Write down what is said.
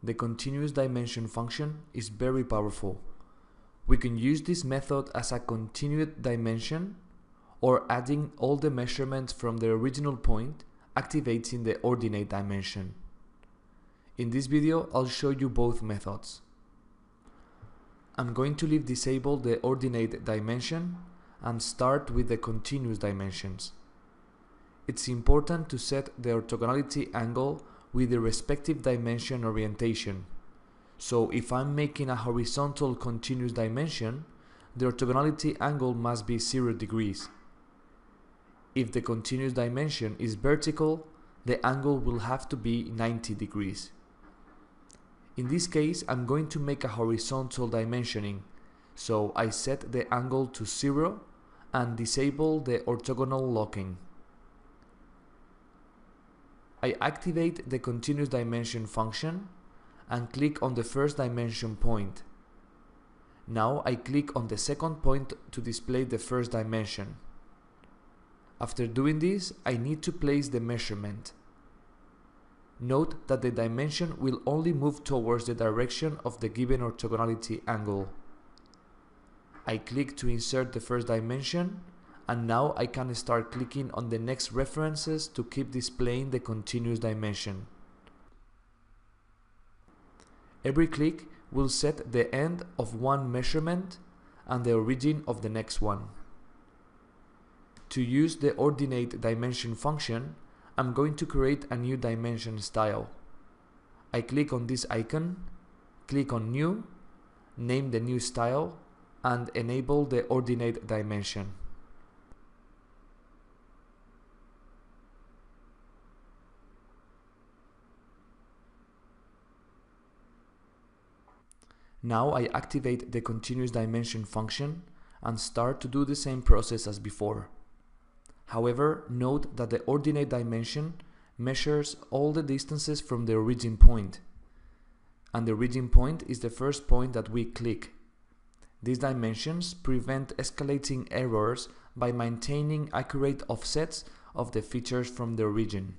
the continuous dimension function is very powerful. We can use this method as a continued dimension or adding all the measurements from the original point, activating the ordinate dimension. In this video, I'll show you both methods. I'm going to leave disabled the ordinate dimension and start with the continuous dimensions. It's important to set the orthogonality angle with the respective dimension orientation. So if I'm making a horizontal continuous dimension, the orthogonality angle must be 0 degrees. If the continuous dimension is vertical, the angle will have to be 90 degrees. In this case, I'm going to make a horizontal dimensioning, so I set the angle to 0 and disable the orthogonal locking. I activate the continuous dimension function and click on the first dimension point. Now I click on the second point to display the first dimension. After doing this, I need to place the measurement. Note that the dimension will only move towards the direction of the given orthogonality angle. I click to insert the first dimension, and now I can start clicking on the next references to keep displaying the continuous dimension. Every click will set the end of one measurement and the origin of the next one. To use the ordinate dimension function, I'm going to create a new dimension style. I click on this icon, click on New, name the new style, and enable the ordinate dimension. Now I activate the continuous dimension function and start to do the same process as before. However, note that the ordinate dimension measures all the distances from the origin point, and the origin point is the first point that we click. These dimensions prevent escalating errors by maintaining accurate offsets of the features from the origin.